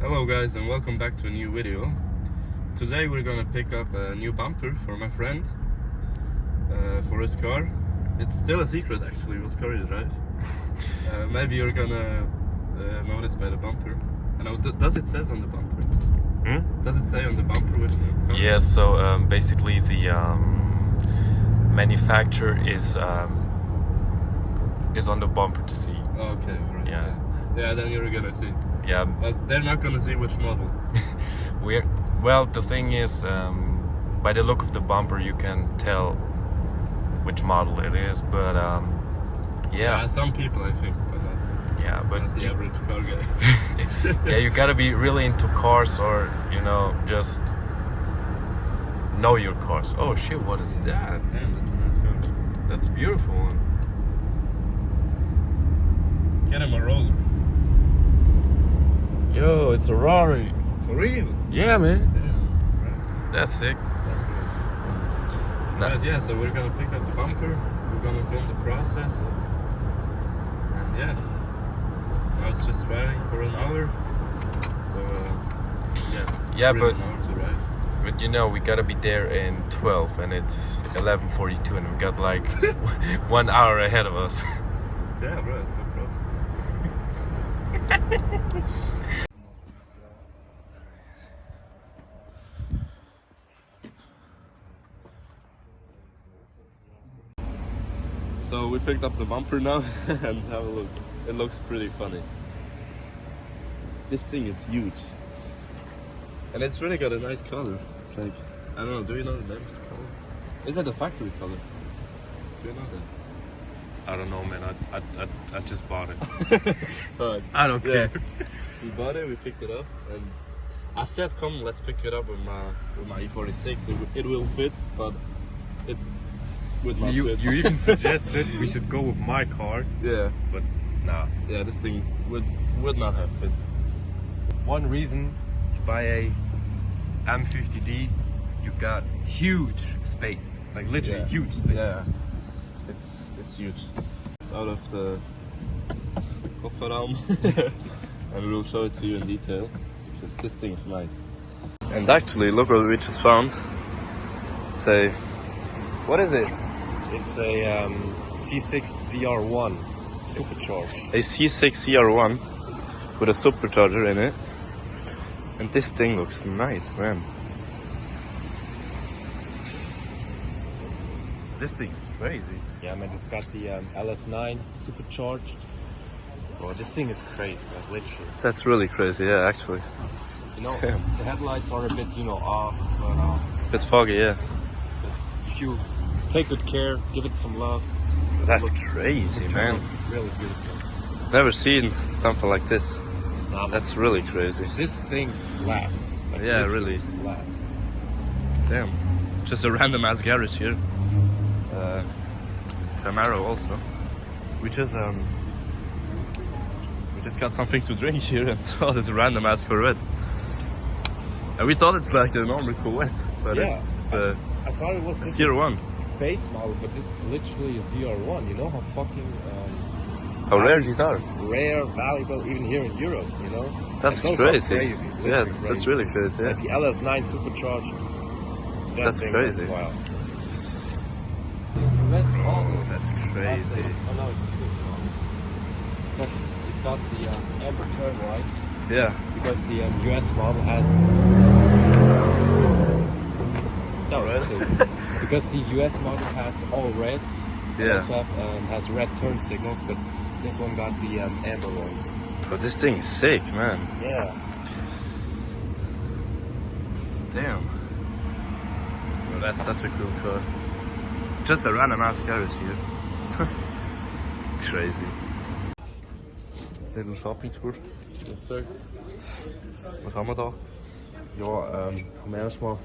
Hello guys and welcome back to a new video. Today we're gonna pick up a new bumper for my friend, for his car. It's still a secret actually what car he drives. Maybe you're gonna notice by the bumper. I know, does it says on the bumper? Does it say on the bumper which car? Yes, so basically the manufacturer is on the bumper to see. Okay, right. Yeah. Yeah, then you're gonna see. Yeah. But they're not gonna see which model. Well, the thing is, by the look of the bumper, you can tell which model it is. But Yeah, some people I think, but not, yeah, but not the average car guy. yeah, you gotta be really into cars, or just know your cars. Oh shit, what is that? Damn, that's a nice car. That's a beautiful one. Get him a roller. Yo, it's a Rari. For real? Yeah, man. Damn, right. That's sick. That's good. Right, yeah, so we're gonna pick up the bumper, we're gonna film the process, and yeah, now it's just driving for an hour, so Yeah, really but an hour to ride. we gotta be there in 12, and it's 11:42, and we got like 1 hour ahead of us. Yeah, bro, it's no problem. So we picked up the bumper now and have a look. It looks pretty funny. This thing is huge. And it's really got a nice color. It's like, I don't know, do you know the name of the color? Is that the factory color? Do you know that? I don't know, man. I just bought it. Alright. I don't care. We bought it, we picked it up, and I said, come, let's pick it up with my E46. It will fit, but it would not fit. You even suggested we should go with my car, Yeah. but nah. Yeah, this thing would not have fit. One reason to buy a M50D, you got huge space, like literally Yeah. huge space. Yeah. It's huge. It's out of the Kofferraum. And we'll show it to you in detail, because this thing is nice. And actually, look what we just found. Say, what is it? It's a C6 ZR1 supercharged. A C6 CR1 with a supercharger in it. And this thing looks nice, man. This thing's crazy. Yeah, man, it's got the LS9 supercharged. Oh, this thing is crazy, like literally. That's really crazy, yeah, actually. Damn. The headlights are a bit, off, but Bit foggy, yeah. if you take good care, give it some love. That's crazy, man. Really beautiful. Never seen something like this. Nah, That's really crazy. this thing slaps. Like, Yeah, literally really. slaps. Damn. Just a random ass garage here. Camaro also. We just got something to drink here and saw this random ass Corvette. And we thought it's like a normal Corvette, but Yeah. it's a I thought it was just ZR1. a base model, but this is literally a ZR1. You know how fucking How rare these are. rare, valuable, even here in Europe, That's And those are crazy. crazy, Yeah, literally that's crazy. really crazy. Yeah. Like the LS9 supercharged. That That's thing, crazy. Wow. Swiss model. That's crazy. Oh no, it's a Swiss model. It's got the amber turn lights, Yeah. because the US model has. No, Right. so, because the US model has all reds. and Yeah. also has red turn signals, but this one got the amber ones. But this thing is sick, man. Yeah. Damn. Well, that's such a cool car. Just a random ass garage here. Crazy. Little shopping tour. Yes, sir. Was haben wir da? Ja, haben wir erstmal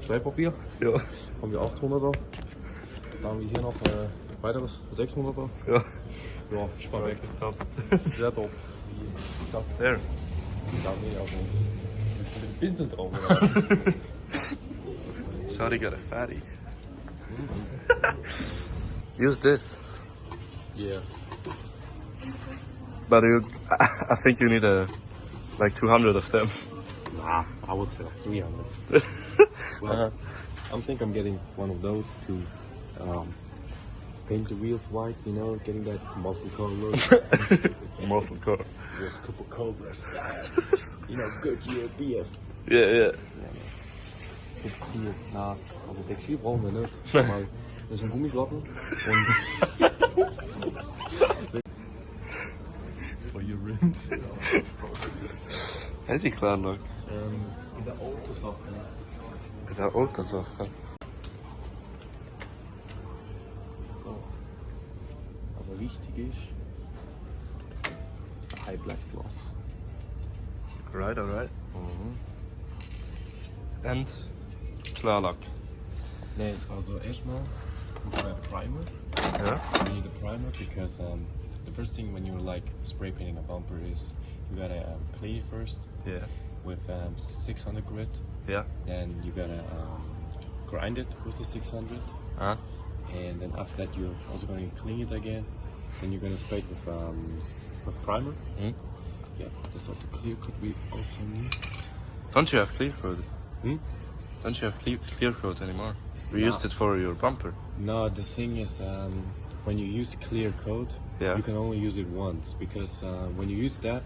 Schleifpapier. Ja. Haben wir 800 da. Dann haben wir hier noch weiteres 600 da. Ja. Ja, perfekt. Top. Sehr top. There. Ja, nee, also. Mit dem Pinsel drauf, oder? Shawty got a fatty. Use this. Yeah. But I think you need like 200 of them. Nah, I would say like 300. Well, I think I'm getting one of those to paint the wheels white, you know, getting that muscle car look. Muscle car. Just a couple Cobra style. You know, Goodyear BF. Yeah. Textil. Na, also Textil brauchen wir nicht. Weil das ist ein Gummischlappen und for your rims. Hij is die klaar nog. In der Autosache. Bij de auto's af. So. Also wichtig ist High Black Gloss. Alright. En klaarlak. Nee, also erstmal a primer. Ja. You need a primer because the first thing when you're like spray painting a bumper is you gotta clean it first Ja. with 600 grit. Ja. Then you gotta grind it with the 600. Ah. And then after that you're also going to clean it again. Then you're going to spray it with primer. Hmm? Yeah, this sort of clear coat we also need. Don't you have clear coat? Hmm? Don't you have clear coat anymore? We No. used it for your bumper. No, the thing is when you use clear coat, Yeah. you can only use it once because when you use that,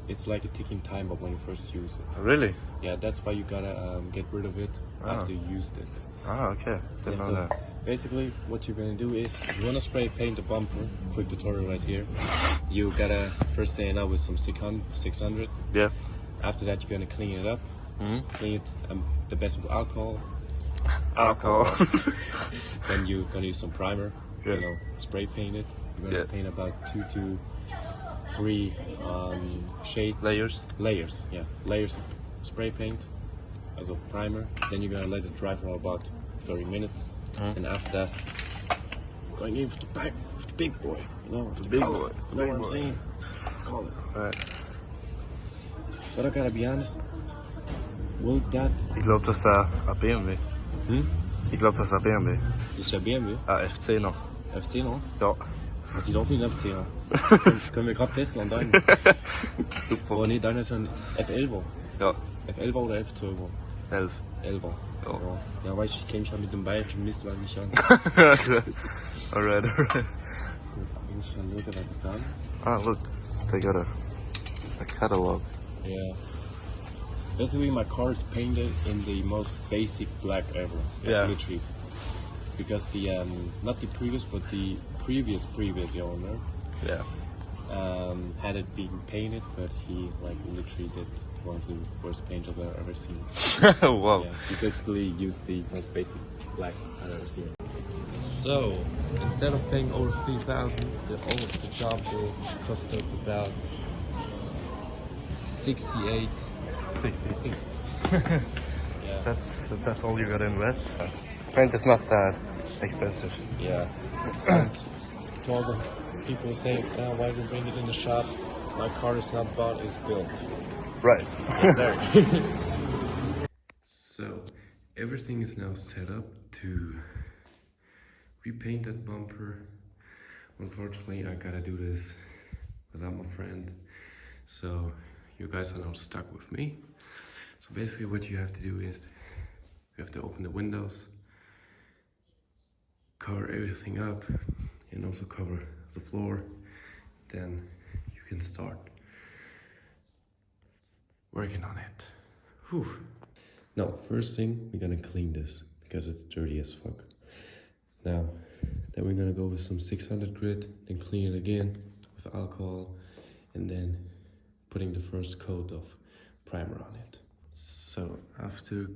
it's like a ticking time bomb when you first use it. Really? Yeah, that's why you gotta get rid of it after you used it. Ah, okay. Didn't Yeah, know so that. basically, what you're gonna do is, if you wanna spray paint the bumper, quick tutorial right here. You gotta first sand it out with some 600. Yeah. After that, you're gonna clean it up. Mhm. Clean it the best with alcohol. Alcohol. Then you're gonna use some primer. Yeah. You know, spray paint it. You're gonna Yeah. paint about 2 to 3 shades. Layers, yeah. Layers of spray paint as a primer. Then you're gonna let it dry for about 30 minutes. And after that, going in for the big boy. You know, the big color. boy. You know Big what I'm boy. saying? Color. Right. But I gotta be honest, will that... Ich glaube, das ist ein BMW. Hm? Ich glaube, das ist ein BMW. Das ist ja BMW. Ah, F10er. F10er? Ja. Das sieht aus wie ein F10er. Können wir gerade testen an deinen. Super. Oh nee, deiner ist ja ein F11er. Ja. F11er oder F12er? 11. 11er. Ja. Ja, weißt du, ich kenne mich ja mit dem bayerischen Mistwagen nicht an. Alright. Gut, bin ich dann look at done. Ah, look. They got a catalog. Yeah. Basically, my car is painted in the most basic black ever. Yeah. Literally. Because the not the previous, but the previous owner Yeah. had it being painted, but he like literally did one of the worst paint I've ever seen. Wow. Yeah, he basically used the most basic black I've ever seen. So instead of paying over 3,000, the job will cost us about 68. 60. Yeah. That's all you gotta invest. Paint is not that expensive. Yeah. And to all the people saying, why we bring it in the shop? My car is not bought, it's built. Right. Yes, sir. So, everything is now set up to repaint that bumper. Unfortunately, I gotta do this without my friend. So, you guys are now stuck with me. So basically what you have to do is, you have to open the windows, cover everything up, and also cover the floor. Then you can start working on it. Whew. Now, first thing, we're gonna clean this because it's dirty as fuck. Now, then we're gonna go with some 600 grit, then clean it again with alcohol, and then putting the first coat of primer on it. So after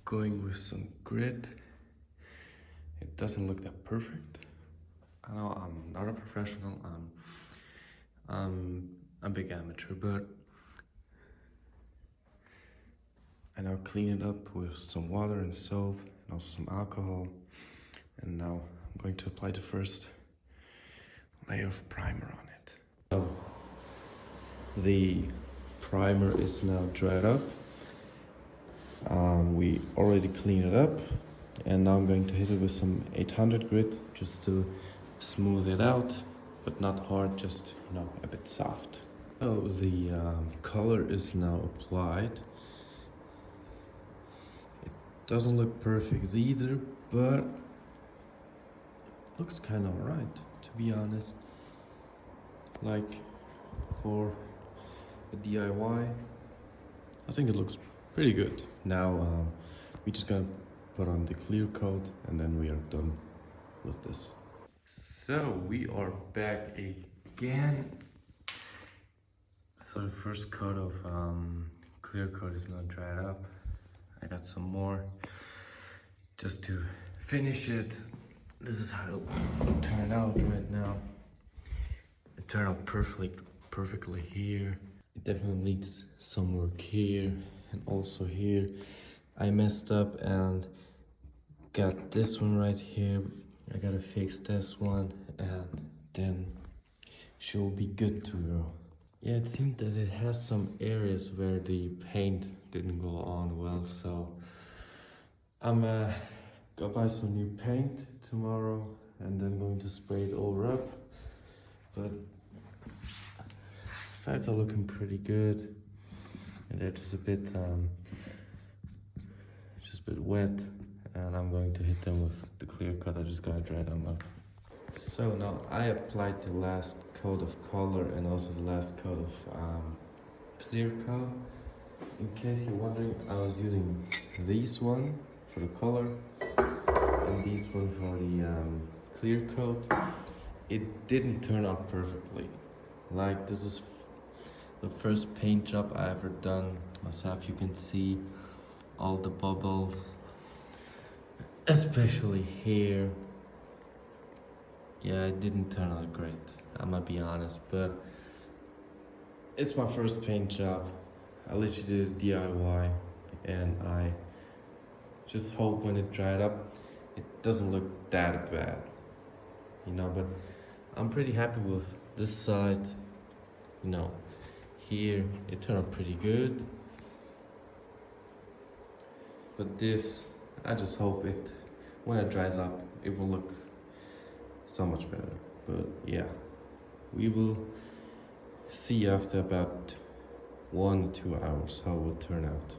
going with some grit, it doesn't look that perfect. I know I'm not a professional, I'm a big amateur, but I now clean it up with some water and soap and also some alcohol. And now I'm going to apply the first layer of primer on it. So the primer is now dried up. We already cleaned it up, and now I'm going to hit it with some 800 grit just to smooth it out, but not hard, just a bit soft. Oh, the color is now applied. It doesn't look perfect either, but looks kind of alright, to be honest. Like for the DIY, I think it looks pretty good. Now we just gonna put on the clear coat and then we are done with this. So we are back again. So the first coat of clear coat is not dried up. I got some more just to finish it. This is how it turned out right now. It turned out perfectly here. It definitely needs some work here and also here. I messed up and got this one right here. I gotta fix this one and then she'll be good to go. Yeah, it seemed that it has some areas where the paint didn't go on well, so I'm gonna buy some new paint tomorrow and then going to spray it over up. But sides are looking pretty good, and they're just a bit wet, and I'm going to hit them with the clear coat. I just gotta dry them up. So now I applied the last coat of color and also the last coat of clear coat. In case you're wondering, I was using this one for the color and this one for the clear coat. It didn't turn out perfectly. Like, this is the first paint job I ever done myself. You can see all the bubbles, especially here. Yeah, it didn't turn out great, I'm gonna be honest, but it's my first paint job. I literally did a DIY and I just hope when it dried up it doesn't look that bad, you know. But I'm pretty happy with this side, you know. Here it turned out pretty good, but this, I just hope it, when it dries up, it will look so much better. But yeah, we will see after about 1 to 2 hours how it will turn out.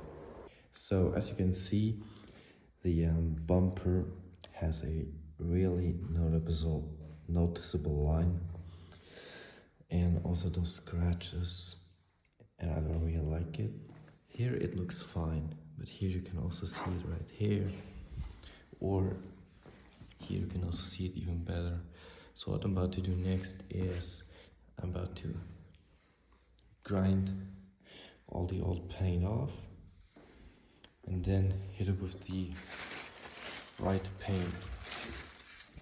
So as you can see, the bumper has a really noticeable line, and also those scratches, and I don't really like it. Here it looks fine, but here you can also see it right here, or here you can also see it even better. So what I'm about to do next is I'm about to grind all the old paint off and then hit it with the right paint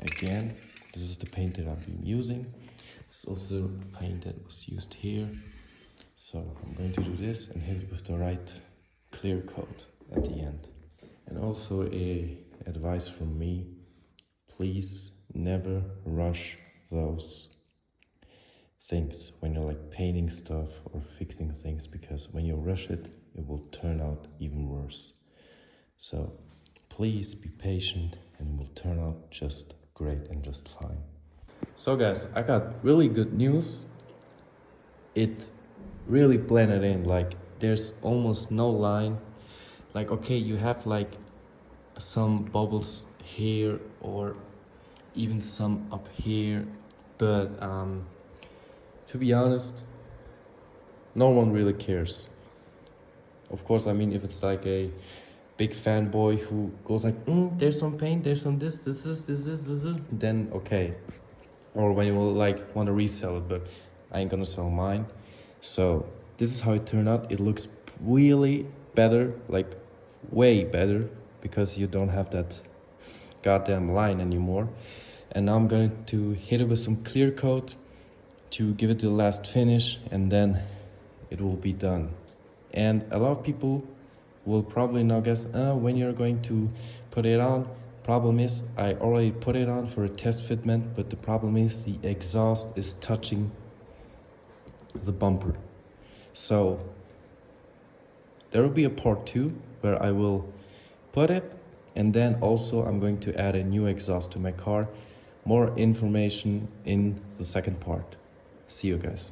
again. This is the paint that I've been using. This is also the paint that was used here. So I'm going to do this and hit it with the right clear coat at the end. And also a advice from me, please never rush those things when you're like painting stuff or fixing things, because when you rush it, it will turn out even worse. So please be patient and it will turn out just great and just fine. So guys, I got really good news. It really blended in, like there's almost no line. Like, okay, you have like some bubbles here or even some up here, but to be honest, no one really cares. Of course, I mean, if it's like a big fanboy who goes like, there's some paint, there's some this, then okay. Or when you will like want to resell it, but I ain't gonna sell mine. So this is how it turned out. It looks really better, like way better, because you don't have that goddamn line anymore. And now I'm going to hit it with some clear coat to give it the last finish, and then it will be done. And a lot of people will probably now guess when you're going to put it on. Problem is, I already put it on for a test fitment, but the problem is the exhaust is touching the bumper. So there will be a part 2 where I will put it, and then also I'm going to add a new exhaust to my car. More information in the second part. See you guys.